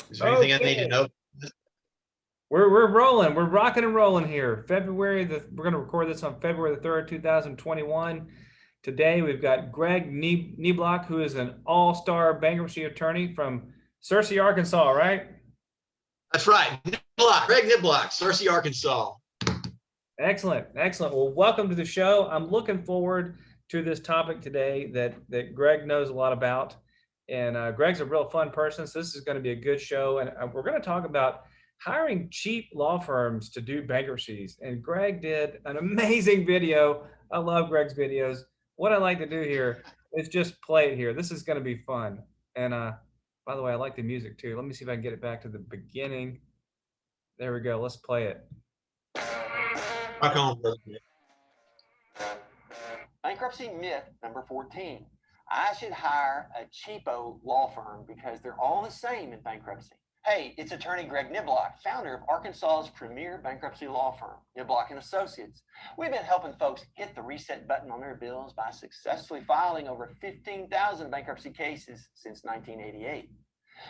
Is there anything I need to know? We're rolling. We're rocking and rolling here. We're going to record this on February the 3rd, 2021. Today we've got Greg Niblock, who is an all-star bankruptcy attorney from Searcy, Arkansas, right? That's right. Niblock, Greg Niblock, Searcy, Arkansas. Excellent, excellent. Well, welcome to the show. I'm looking forward to this topic today that Greg knows a lot about. And Greg's a real fun person, so this is going to be a good show. And we're going to talk about hiring cheap law firms to do bankruptcies. And Greg did an amazing video. I love Greg's videos. What I like to do here is just play it here. This is going to be fun. And by the way, I like the music too. Let me see if I can get it back to the beginning. There we go. Let's play it. Rock on, brother. Bankruptcy myth number 14. I should hire a cheapo law firm because they're all the same in bankruptcy. Hey, it's attorney Greg Niblock, founder of Arkansas's premier bankruptcy law firm, Niblock & Associates. We've been helping folks hit the reset button on their bills by successfully filing over 15,000 bankruptcy cases since 1988.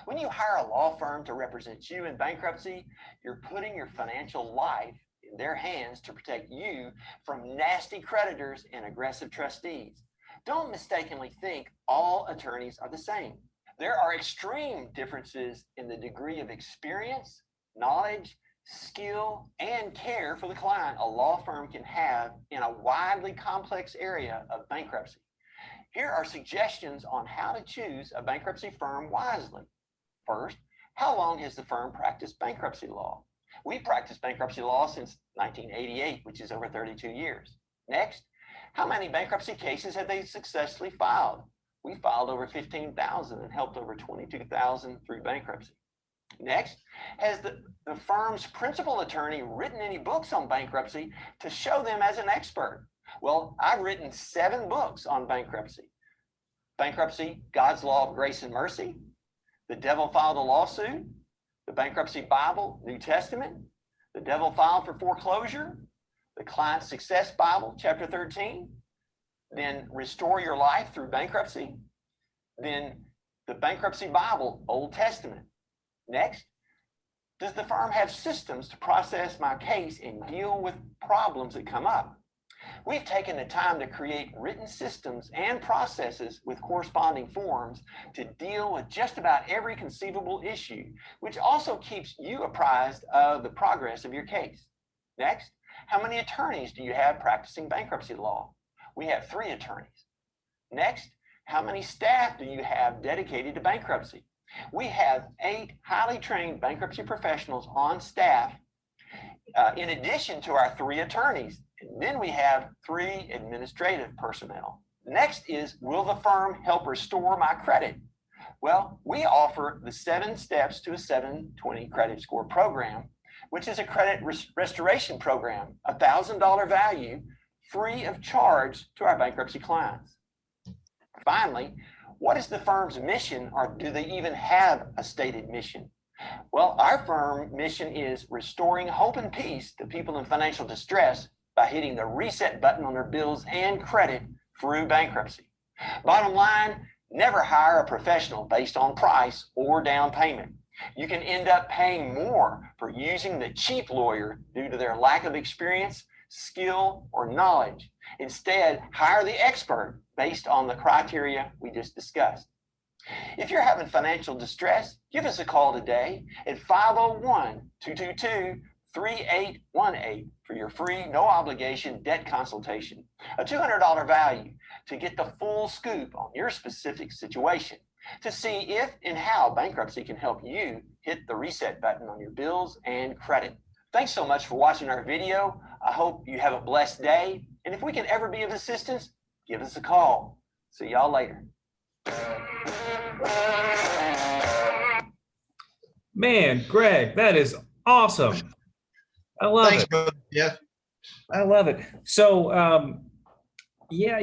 When you hire a law firm to represent you in bankruptcy, you're putting your financial life in their hands to protect you from nasty creditors and aggressive trustees. Don't mistakenly think all attorneys are the same. There are extreme differences in the degree of experience, knowledge, skill, and care for the client a law firm can have in a widely complex area of bankruptcy. Here are suggestions on how to choose a bankruptcy firm wisely. First, how long has the firm practiced bankruptcy law? We've practiced bankruptcy law since 1988, which is over 32 years. Next, how many bankruptcy cases have they successfully filed? We filed over 15,000 and helped over 22,000 through bankruptcy. Next, has the firm's principal attorney written any books on bankruptcy to show them as an expert? Well, I've written 7 books on bankruptcy. Bankruptcy, God's Law of Grace and Mercy, The Devil Filed a Lawsuit, The Bankruptcy Bible, New Testament, The Devil Filed for Foreclosure, The Client Success Bible, Chapter 13, then Restore Your Life Through Bankruptcy, then the Bankruptcy Bible, Old Testament. Next, does the firm have systems to process my case and deal with problems that come up? We've taken the time to create written systems and processes with corresponding forms to deal with just about every conceivable issue, which also keeps you apprised of the progress of your case. Next, how many attorneys do you have practicing bankruptcy law? We have 3 attorneys. Next, how many staff do you have dedicated to bankruptcy? We have 8 highly trained bankruptcy professionals on staff, in addition to our 3 attorneys. And then we have 3 administrative personnel. Next is, will the firm help restore my credit? Well, we offer the 7 steps to a 720 credit score program, which is a credit restoration program, $1,000 value, free of charge to our bankruptcy clients. Finally, what is the firm's mission, or do they even have a stated mission? Well, our firm mission is restoring hope and peace to people in financial distress by hitting the reset button on their bills and credit through bankruptcy. Bottom line, never hire a professional based on price or down payment. You can end up paying more for using the cheap lawyer due to their lack of experience, skill, or knowledge. Instead, hire the expert based on the criteria we just discussed. If you're having financial distress, give us a call today at 501-222-3818 for your free, no obligation debt consultation, a $200 value to get the full scoop on your specific situation, to see if and how bankruptcy can help you hit the reset button on your bills and credit. Thanks so much for watching our video. I hope you have a blessed day. And if we can ever be of assistance, give us a call. See y'all later. Man, Greg, that is awesome. I love Thanks, it. brother. Yeah. I love it. So, yeah,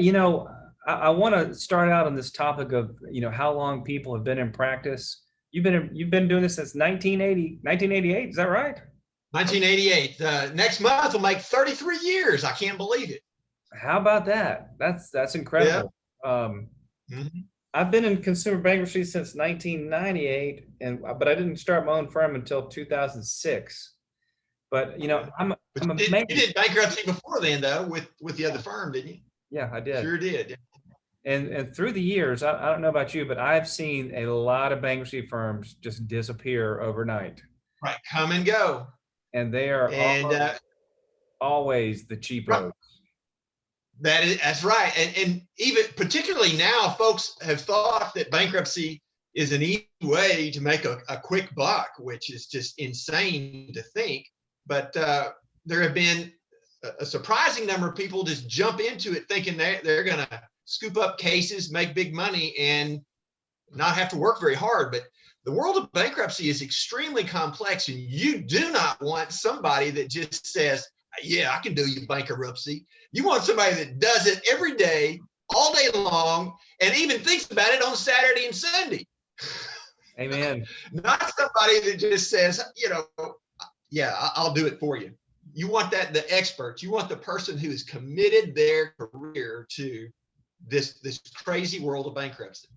I want to start out on this topic of, how long people have been in practice. You've been doing this since 1988. Is that right? 1988. Next month will make 33 years. I can't believe it. How about that? That's incredible. Mhm. I've been in consumer bankruptcy since 1998, but I didn't start my own firm until 2006. But I'm But amazed. you did bankruptcy before then, though, with the other firm, didn't you? Yeah, I did. Sure did. And through the years, I don't know about you, but I've seen a lot of bankruptcy firms just disappear overnight, Right, come and go. and they are And always the cheapos. that's right. And even particularly now, folks have thought that bankruptcy is an easy way to make a quick buck, which is just insane to think. But there have been a surprising number of people just jump into it thinking they're going to scoop up cases, make big money, and not have to work very hard. But the world of bankruptcy is extremely complex, and you do not want somebody that just says, yeah, I can do you bankruptcy. You want somebody that does it every day, all day long, and even thinks about it on Saturday and Sunday. Amen. Not somebody that just says, yeah, I'll do it for you. You want the expert. You want the person who is committed their career to this crazy world of bankruptcy.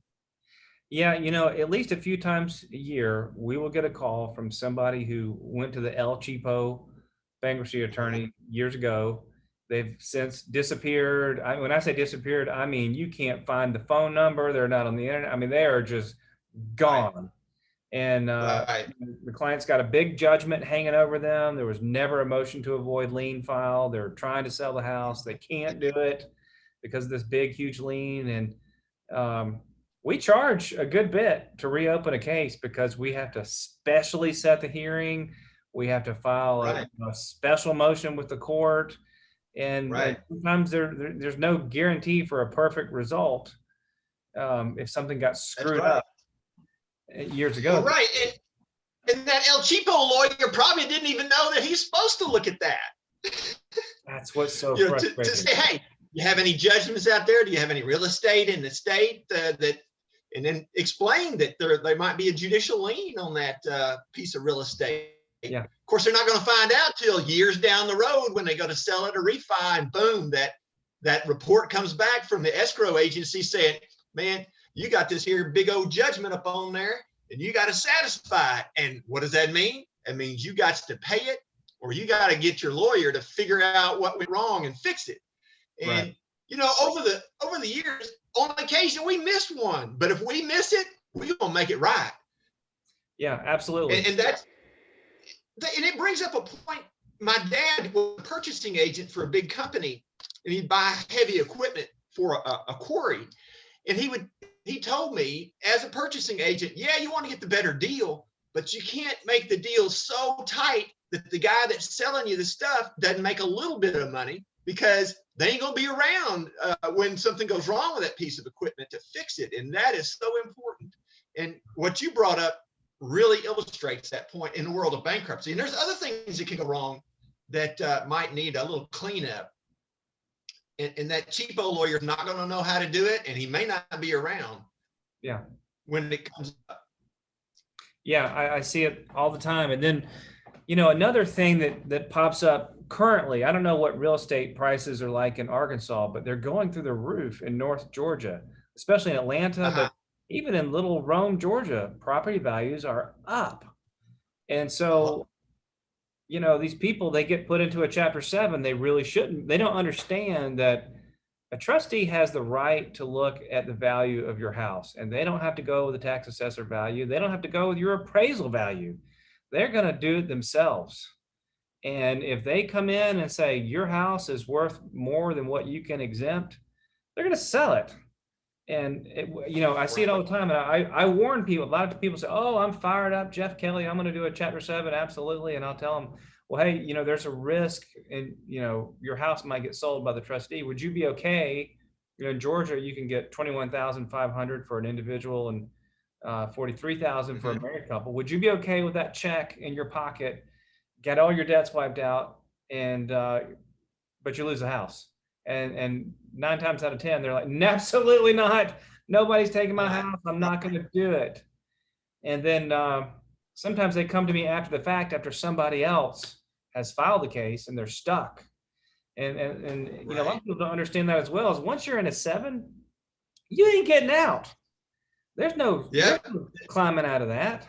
Yeah, at least a few times a year, we will get a call from somebody who went to the El Cheapo bankruptcy attorney years ago. They've since disappeared. When I say disappeared, I mean you can't find the phone number. They're not on the internet. I mean, they are just gone. Right. And the client's got a big judgment hanging over them. There was never a motion to avoid lien filed. They're trying to sell the house. They can't do it because of this big, huge lien. And we charge a good bit to reopen a case because we have to specially set the hearing. We have to file a special motion with the court. And sometimes there's no guarantee for a perfect result if something got screwed up years ago. Well, right. And that El Cheapo lawyer probably didn't even know that he's supposed to look at that. That's what's so frustrating. To say, hey, you have any judgments out there? Do you have any real estate in the state and then explain that there might be a judicial lien on that piece of real estate. Yeah. Of course, they're not going to find out till years down the road when they go to sell it or refi, and boom, that report comes back from the escrow agency saying, man, you got this here big old judgment up on there and you got to satisfy it. And what does that mean? It means you got to pay it, or you got to get your lawyer to figure out what went wrong and fix it. And over the years, on occasion we missed one, but if we miss it, we're gonna make it right. Yeah, absolutely. And it brings up a point. My dad was a purchasing agent for a big company, and he'd buy heavy equipment for a quarry. And he told me, as a purchasing agent, yeah, you want to get the better deal, but you can't make the deal so tight that the guy that's selling you the stuff doesn't make a little bit of money, because they ain't gonna be around when something goes wrong with that piece of equipment to fix it. And that is so important. And what you brought up really illustrates that point in the world of bankruptcy. And there's other things that can go wrong that might need a little cleanup. And that cheapo lawyer is not going to know how to do it, and he may not be around. Yeah. When it comes up. Yeah, I see it all the time. And then, another thing that pops up currently, I don't know what real estate prices are like in Arkansas, but they're going through the roof in North Georgia, especially in Atlanta, but even in Little Rome, Georgia, property values are up. And so, these people, they get put into a Chapter 7, they really shouldn't. They don't understand that a trustee has the right to look at the value of your house, and they don't have to go with the tax assessor value. They don't have to go with your appraisal value. They're going to do it themselves. And if they come in and say your house is worth more than what you can exempt, they're going to sell it. And I see it all the time. And I warn people. A lot of people say, "Oh, I'm fired up, Jeff Kelly. I'm going to do a Chapter 7, absolutely." And I'll tell them, "Well, hey, there's a risk, and your house might get sold by the trustee. Would you be okay? In Georgia, you can get $21,500 for an individual and $43,000 for a married couple. Would you be okay with that check in your pocket, get all your debts wiped out, and but you lose the house?" And 9 times out of 10, they're like, "Absolutely not. Nobody's taking my house. I'm not going to do it." And then sometimes they come to me after the fact, after somebody else has filed the case, and they're stuck. And a lot of people don't understand that as well. Is once you're in a 7, you ain't getting out. There's no climbing out of that.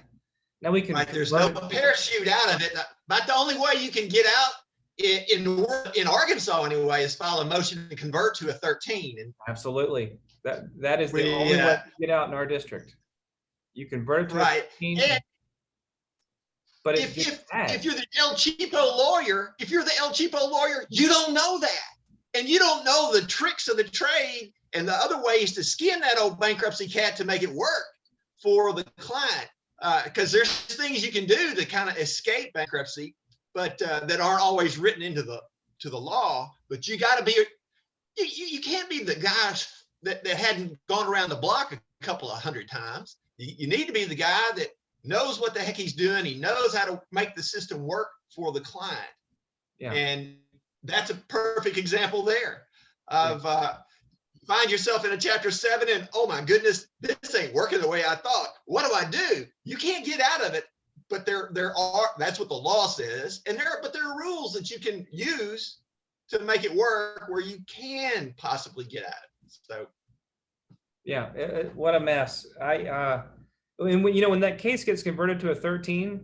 Now we can. Right, there's no parachute out of it. But the only way you can get out in Arkansas anyway is file a motion to convert to a 13. And absolutely, that is the only way to get out in our district. You convert it to a 13. And but if you're the El Cheapo lawyer, you don't know that, and you don't know the tricks of the trade and the other ways to skin that old bankruptcy cat to make it work for the client. Because there's things you can do to kind of escape bankruptcy, but that aren't always written into the law. But you got to be, you can't be the guy that hadn't gone around the block a couple of hundred times. You need to be the guy that knows what the heck he's doing. He knows how to make the system work for the client. Yeah. And that's a perfect example there of find yourself in a chapter 7 and, oh my goodness, this ain't working the way I thought. What do I do? You can't get out of it, but that's what the law says. And there are rules that you can use to make it work where you can possibly get out of it. So. Yeah, what a mess. When that case gets converted to a 13,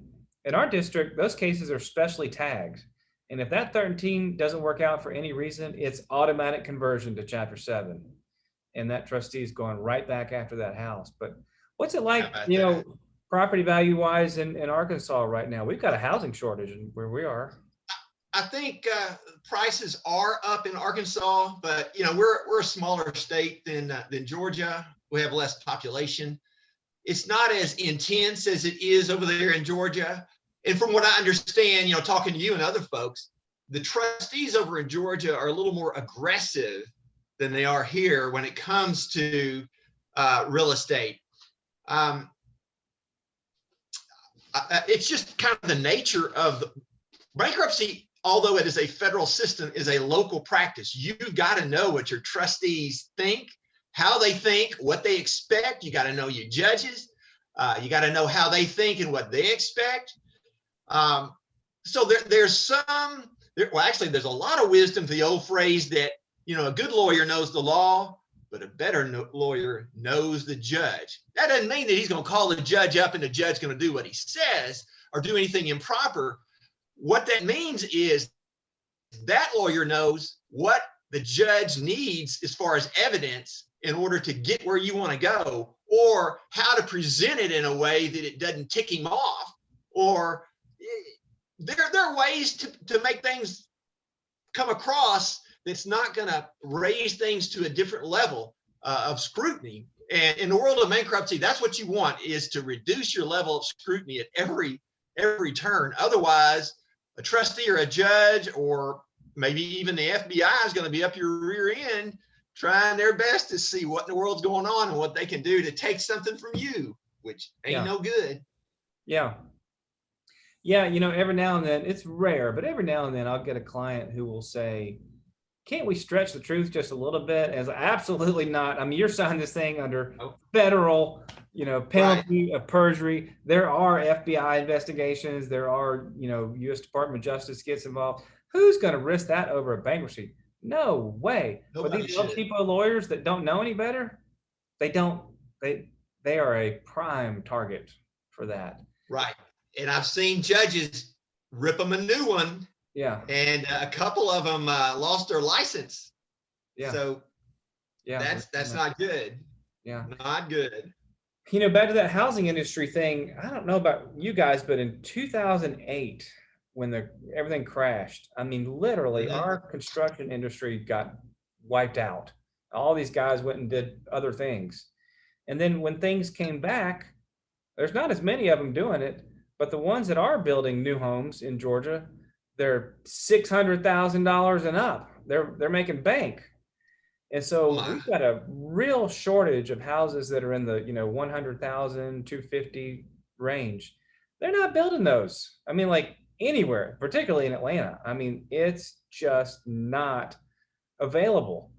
in our district, those cases are specially tagged. And if that 13 doesn't work out for any reason, it's automatic conversion to chapter 7. And that trustee is going right back after that house. But what's it like, property value wise in Arkansas right now? We've got a housing shortage where we are. I think prices are up in Arkansas, but we're a smaller state than Georgia. We have less population. It's not as intense as it is over there in Georgia. And from what I understand, talking to you and other folks, the trustees over in Georgia are a little more aggressive than they are here when it comes to real estate. It's just kind of the nature of bankruptcy. Although it is a federal system, is a local practice. You've got to know what your trustees think, how they think, what they expect. You got to know your judges. You got to know how they think and what they expect. So there's a lot of wisdom to the old phrase that, a good lawyer knows the law, but a better lawyer knows the judge. That doesn't mean that he's going to call the judge up and the judge going to do what he says or do anything improper. What that means is that lawyer knows what the judge needs as far as evidence in order to get where you want to go, or how to present it in a way that it doesn't tick him off. Or there are ways to make things come across that's not going to raise things to a different level of scrutiny. And in the world of bankruptcy, that's what you want, is to reduce your level of scrutiny at every turn. Otherwise, a trustee or a judge, or maybe even the FBI, is going to be up your rear end trying their best to see what in the world's going on and what they can do to take something from you, which ain't no good. Yeah. Yeah, every now and then, it's rare, but every now and then I'll get a client who will say, can't we stretch the truth just a little bit? As absolutely not. I mean, you're signing this thing under federal, penalty of perjury. There are FBI investigations. There are, U.S. Department of Justice gets involved. Who's going to risk that over a bankruptcy? No way. But these El Cheapo lawyers that don't know any better, they are a prime target for that. Right. And I've seen judges rip them a new one. Yeah. And a couple of them lost their license. Yeah. So that's not good. Yeah. Not good. Back to that housing industry thing. I don't know about you guys, but in 2008, when everything crashed, I mean, literally our construction industry got wiped out. All these guys went and did other things. And then when things came back, there's not as many of them doing it, but the ones that are building new homes in Georgia, they're $600,000 and up. They're making bank. And so we've got a real shortage of houses that are in the 100,000, 250 range. They're not building those. I mean, like anywhere, particularly in Atlanta. I mean, it's just not available.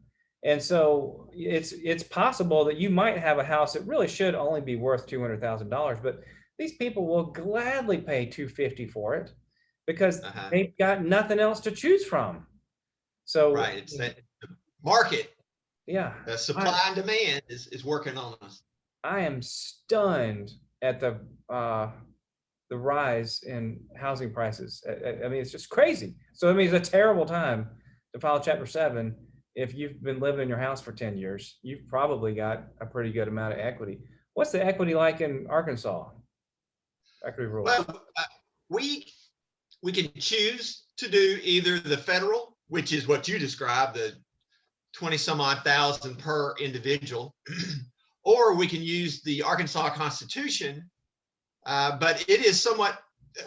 And so it's possible that you might have a house that really should only be worth $200,000, but these people will gladly pay $250,000 for it because they've got nothing else to choose from. So it's that market. Yeah. The supply and demand is working on us. I am stunned at the rise in housing prices. I mean, it's just crazy. So I mean, it's a terrible time to file Chapter 7. If you've been living in your house for 10 years, you've probably got a pretty good amount of equity. What's the equity like in Arkansas? Equity rules. Well, we can choose to do either the federal, which is what you described, the 20 some odd thousand per individual, or we can use the Arkansas Constitution, but it is somewhat,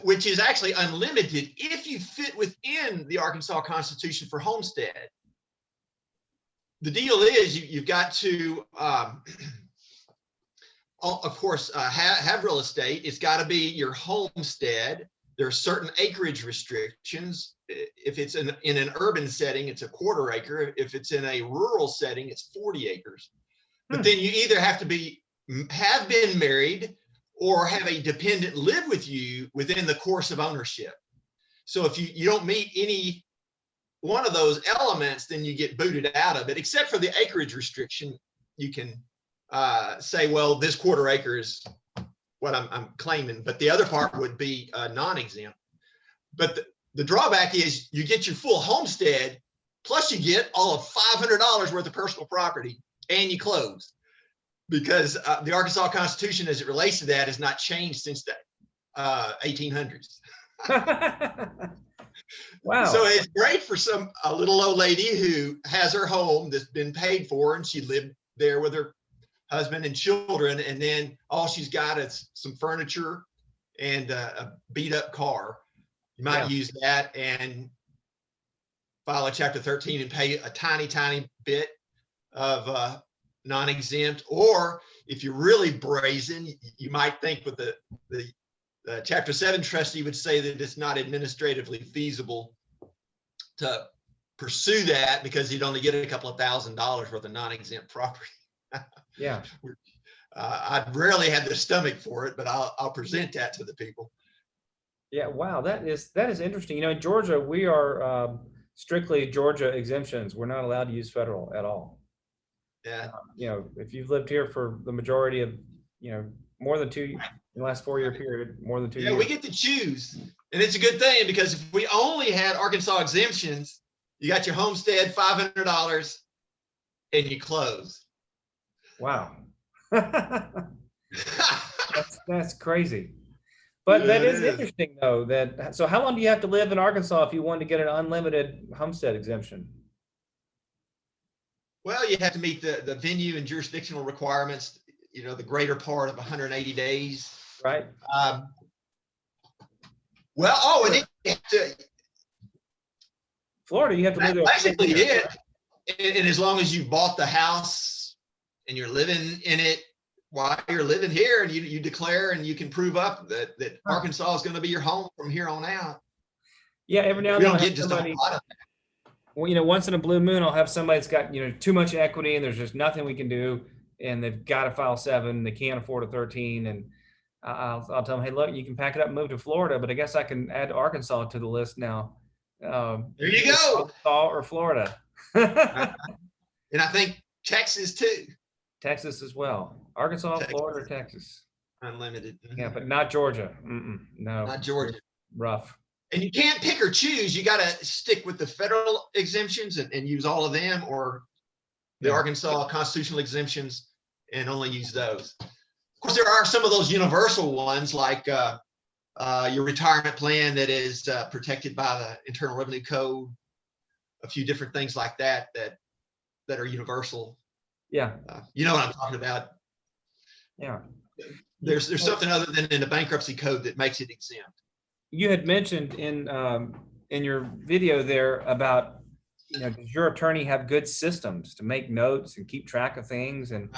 which is actually unlimited if you fit within the Arkansas Constitution for Homestead. The deal is you've got to, of course, have real estate. It's got to be your homestead. There are certain acreage restrictions. If it's in an urban setting, it's a 1/4 acre. If it's in a rural setting, it's 40 acres. But then you either have been married or have a dependent live with you within the course of ownership. So if you don't meet any one of those elements, then you get booted out of it, except for the acreage restriction. You can say, well, this 1/4 acre is what I'm claiming, but the other part would be non-exempt. But the drawback is you get your full homestead, plus you get all of $500 worth of personal property, and you close. Because the Arkansas Constitution, as it relates to that, has not changed since the 1800s. Wow. So it's great for a little old lady who has her home that's been paid for, and she lived there with her husband and children, and then all she's got is some furniture and a beat up car. You might use that and file a Chapter 13 and pay a tiny bit of non-exempt. Or if you're really brazen, you might think with the Chapter 7 trustee would say that it's not administratively feasible to pursue that because you'd only get a couple of $1,000s worth of non-exempt property. Yeah. I'd rarely have the stomach for it, but I'll present that to the people. Yeah. Wow. That is interesting. You know, in Georgia, we are strictly Georgia exemptions. We're not allowed to use federal at all. Yeah. You know, if you've lived here for the majority of, more than in the last 4-year period, more than 2 years. Yeah, we get to choose. And it's a good thing, because if we only had Arkansas exemptions, you got your homestead, $500, and you close. Wow. That's crazy. But that is interesting, though. So how long do you have to live in Arkansas if you want to get an unlimited homestead exemption? Well, you have to meet the venue and jurisdictional requirements, the greater part of 180 days. Right. And then Florida, you have to live there. Basically it. And as long as you bought the house and you're living in it while you're living here, and you declare and you can prove up that Arkansas is going to be your home from here on out. Yeah, every now and then get just somebody, a lot of that. Well, once in a blue moon, I'll have somebody that's got too much equity and there's just nothing we can do, and they've got to file 7, they can't afford a 13, and I'll tell them, hey, look, you can pack it up and move to Florida, but I guess I can add Arkansas to the list now. There you go. Arkansas or Florida. And I think Texas too. Texas as well. Arkansas, Texas. Florida, Texas. Unlimited. Yeah, but not Georgia. No. Not Georgia. Rough. And you can't pick or choose. You got to stick with the federal exemptions and use all of them, or the Arkansas constitutional exemptions and only use those. Of course, there are some of those universal ones, like your retirement plan that is protected by the Internal Revenue Code, a few different things like that are universal. Yeah. You know what I'm talking about. Yeah. There's something other than in the bankruptcy code that makes it exempt. You had mentioned in your video there about, does your attorney have good systems to make notes and keep track of things? And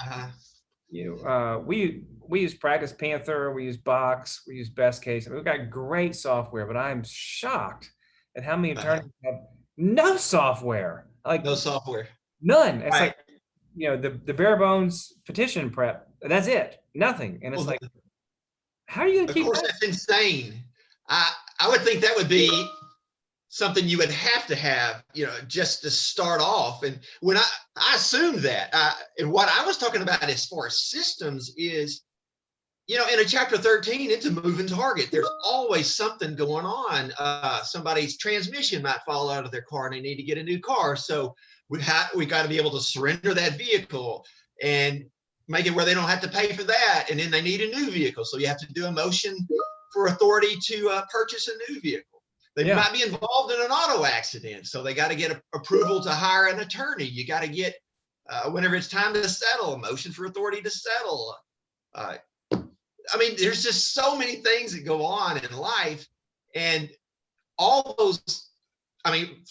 we use Practice Panther, we use Box, we use Best Case. I mean, we've got great software, but I'm shocked at how many attorneys have no software. Like no software. None. It's like, the bare bones petition prep. That's it. Nothing. And it's like, how are you going to keep? Of course, that's insane. I would think that would be something you would have to have, just to start off. And when I assumed that, and what I was talking about as far as systems is, in a chapter 13, it's a moving target. There's always something going on. Somebody's transmission might fall out of their car and they need to get a new car. So we got to be able to surrender that vehicle and make it where they don't have to pay for that. And then they need a new vehicle. So you have to do a motion for authority to purchase a new vehicle. They might be involved in an auto accident. So they got to get approval to hire an attorney. You got to get, whenever it's time to settle, a motion for authority to settle. There's just so many things that go on in life, and all those,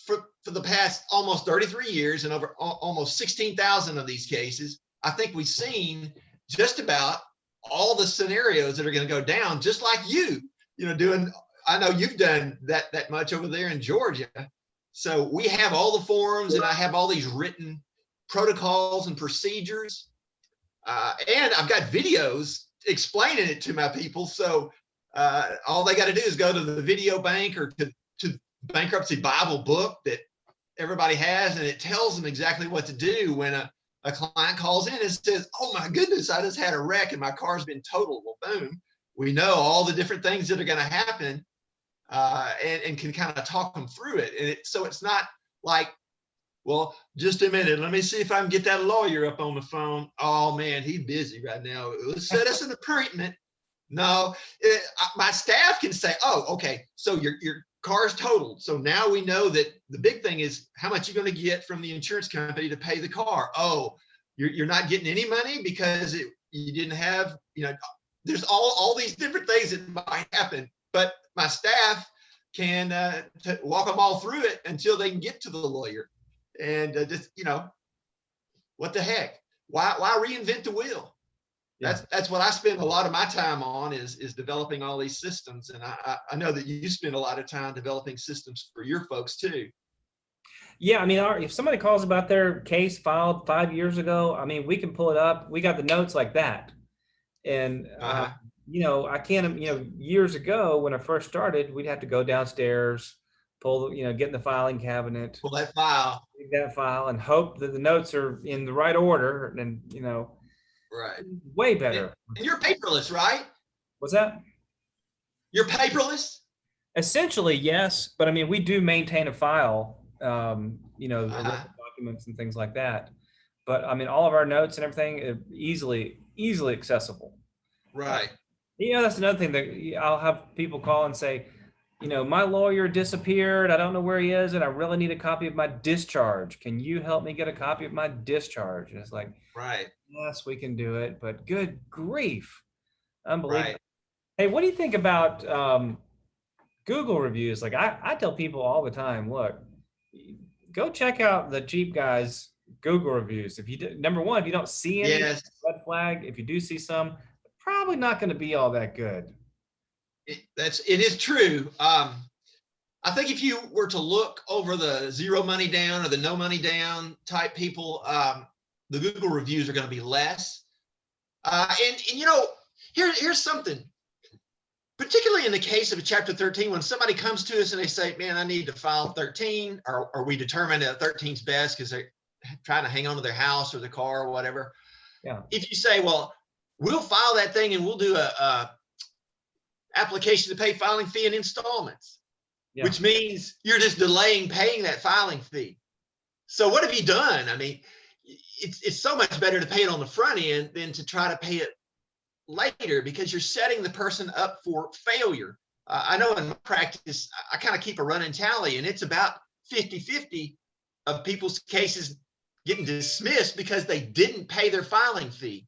for the past almost 33 years and over almost 16,000 of these cases, I think we've seen just about all the scenarios that are going to go down, just like doing, I know you've done that much over there in Georgia. So we have all the forms, and I have all these written protocols and procedures, and I've got videos explaining it to my people. So all they got to do is go to the video bank or to Bankruptcy Bible book that everybody has, and it tells them exactly what to do when a client calls in and says, oh my goodness, I just had a wreck and my car's been totaled. Well, boom, we know all the different things that are going to happen, and can kind of talk them through it. And so it's not like, well, just a minute, let me see if I can get that lawyer up on the phone. Oh man, he's busy right now. Let's set us an appointment. No, my staff can say, oh, okay, so your car's totaled. So now we know that the big thing is how much you're going to get from the insurance company to pay the car. Oh, you're not getting any money because you didn't have, there's all these different things that might happen, but my staff can walk them all through it until they can get to the lawyer. And just, what the heck? Why reinvent the wheel? Yeah. That's what I spend a lot of my time on is developing all these systems. And I know that you spend a lot of time developing systems for your folks too. Yeah, if somebody calls about their case filed 5 years ago, we can pull it up. We got the notes like that. And, I can't, years ago when I first started, we'd have to go downstairs, pull, get in the filing cabinet, pull that file, and hope that the notes are in the right order. And, right. Way better. And you're paperless, right? What's that? You're paperless? Essentially, yes. But we do maintain a file, documents and things like that. But all of our notes and everything are easily accessible. Right. That's another thing that I'll have people call and say, my lawyer disappeared. I don't know where he is, and I really need a copy of my discharge. Can you help me get a copy of my discharge? And it's like, right. Yes, we can do it, but good grief. Unbelievable. Right. Hey, what do you think about Google reviews? Like I tell people all the time, look, go check out the Jeep guys' Google reviews. If you number one, if you don't see any, yes. red flag. If you do see some, probably not going to be all that good. It is true. I think if you were to look over the zero money down or the no money down type people, the Google reviews are going to be less. And here's something, particularly in the case of a chapter 13, when somebody comes to us and they say, man, I need to file 13, or we determine that 13 is best because they're trying to hang on to their house or the car or whatever. Yeah. If you say, well, we'll file that thing and we'll do a application to pay filing fee in installments, which means you're just delaying paying that filing fee. So what have you done? It's so much better to pay it on the front end than to try to pay it later, because you're setting the person up for failure. I know in my practice, I kind of keep a running tally, and it's about 50-50 of people's cases getting dismissed because they didn't pay their filing fee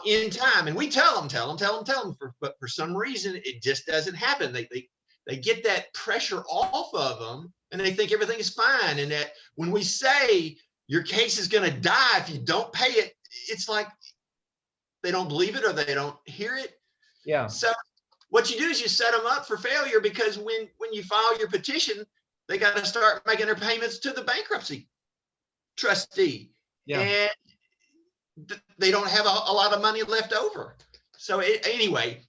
in time. And we tell them, but for some reason, it just doesn't happen. They get that pressure off of them, and they think everything is fine. And that when we say your case is going to die if you don't pay it, it's like they don't believe it or they don't hear it. Yeah. So what you do is you set them up for failure, because when you file your petition, they got to start making their payments to the bankruptcy trustee. Yeah. And they don't have a lot of money left over. So anyway,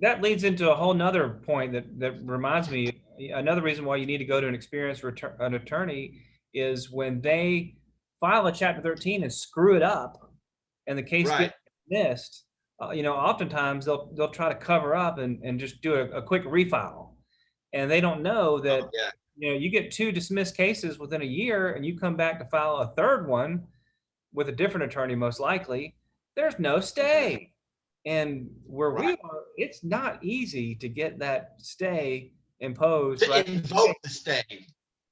that leads into a whole nother point that reminds me, another reason why you need to go to an experienced an attorney is when they file a Chapter 13 and screw it up and the case Right. gets missed, oftentimes they'll try to cover up and just do a quick refile. And they don't know that, Oh, yeah. you get 2 dismissed cases within a year and you come back to file a third one with a different attorney, most likely, there's no stay. And where we are, it's not easy to get that stay imposed. To invoke the stay.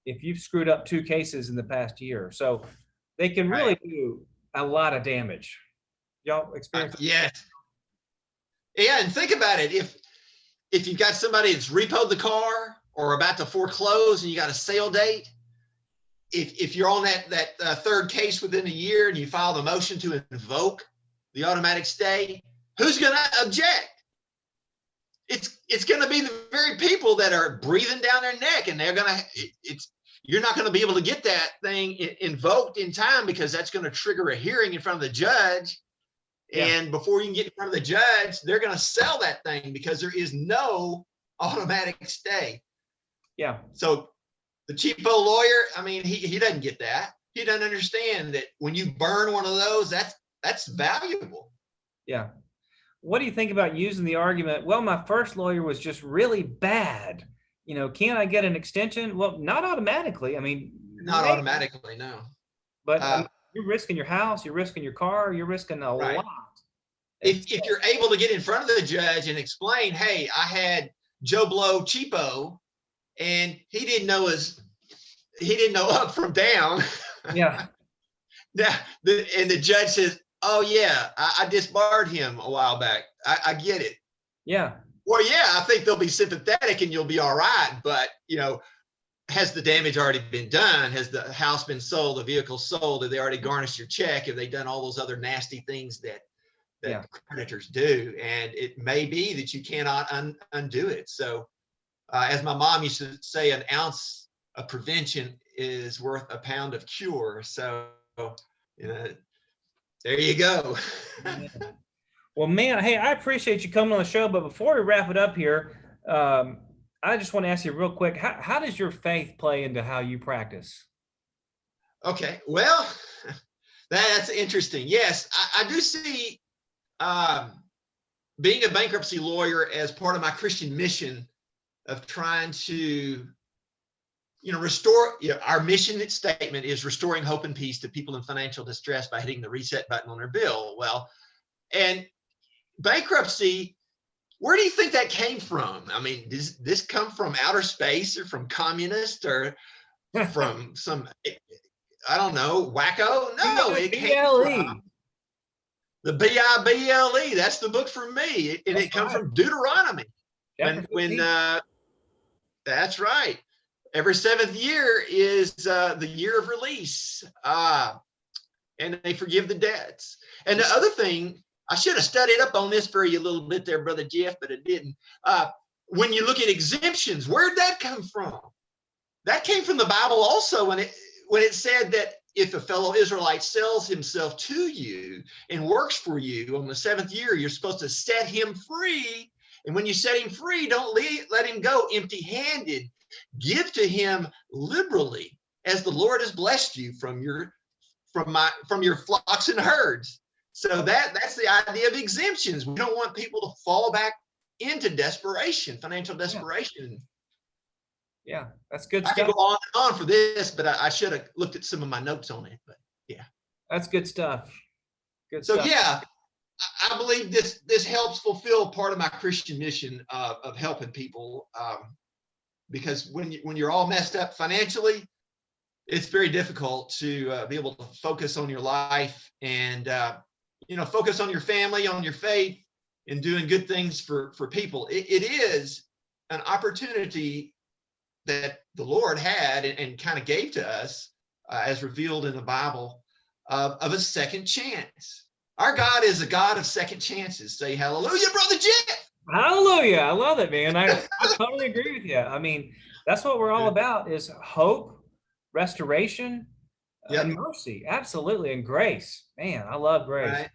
If you've screwed up 2 cases in the past year. So they can really do a lot of damage. Y'all experience Yes. Yeah, and think about it. If you've got somebody that's repoed the car or about to foreclose and you got a sale date, if you're on that third case within a year and you file the motion to invoke the automatic stay, who's going to object? It's going to be the very people that are breathing down their neck, and you're not going to be able to get that thing invoked in time because that's going to trigger a hearing in front of the judge. Yeah. And before you can get in front of the judge, they're going to sell that thing because there is no automatic stay. Yeah. So the cheapo lawyer, I mean, he doesn't get that. He doesn't understand that when you burn one of those, that's valuable. Yeah. What do you think about using the argument, well, my first lawyer was just really bad. Can I get an extension? Well, not automatically. I mean, not maybe. Automatically, no. But you're risking your house, you're risking your car, you're risking a lot. If you're able to get in front of the judge and explain, hey, I had Joe Blow cheapo, and he didn't know up from down. Yeah. And the judge says, oh yeah, I disbarred him a while back. I get it. Yeah. Well, yeah, I think they'll be sympathetic and you'll be all right. But, has the damage already been done? Has the house been sold, the vehicle sold? Have they already garnished your check? Have they done all those other nasty things that creditors do? And it may be that you cannot undo it. So as my mom used to say, an ounce of prevention is worth a pound of cure. So, there you go. Well, man, hey, I appreciate you coming on the show. But before we wrap it up here, I just want to ask you real quick, how does your faith play into how you practice? Okay, well, that's interesting. Yes, I do see being a bankruptcy lawyer as part of my Christian mission of trying to, restore, our mission statement is restoring hope and peace to people in financial distress by hitting the reset button on their bill. Well, and bankruptcy, where do you think that came from? I mean, does this come from outer space or from communists or from some, I don't know, wacko? No, it came from the Bible. That's the book for me. And it comes from Deuteronomy. That's right. Every 7th year is the year of release. And they forgive the debts. And the other thing, I should have studied up on this for you a little bit there, Brother Jeff, but I didn't. When you look at exemptions, where'd that come from? That came from the Bible also when it said that if a fellow Israelite sells himself to you and works for you on the 7th year, you're supposed to set him free. And when you set him free, don't let him go empty-handed. Give to him liberally as the Lord has blessed you from your flocks and herds. So that's the idea of exemptions. We don't want people to fall back into desperation, financial desperation. Yeah, that's good stuff. I could go on and on for this, but I should have looked at some of my notes on it. But yeah, that's good stuff. So yeah, I believe this helps fulfill part of my Christian mission of helping people, because when you're all messed up financially, it's very difficult to be able to focus on your life and focus on your family, on your faith, and doing good things for people. It is an opportunity that the Lord had and kind of gave to us, as revealed in the Bible, of a second chance. Our God is a God of second chances. Say hallelujah, Brother Jeff. Hallelujah. I love it, man. I totally agree with you. I mean, that's what we're all about, is hope, restoration, and mercy. Absolutely. And grace. Man, I love grace. Right.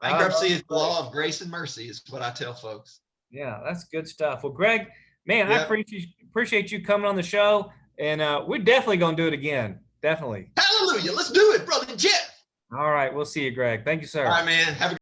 Bankruptcy is the law of grace and mercy, is what I tell folks. Yeah, that's good stuff. Well, Greg, man, I Yeah. appreciate you coming on the show, and we're definitely going to do it again. Definitely. Hallelujah. Let's do it, brother Jeff. All right. We'll see you, Greg. Thank you, sir. All right, man. Have a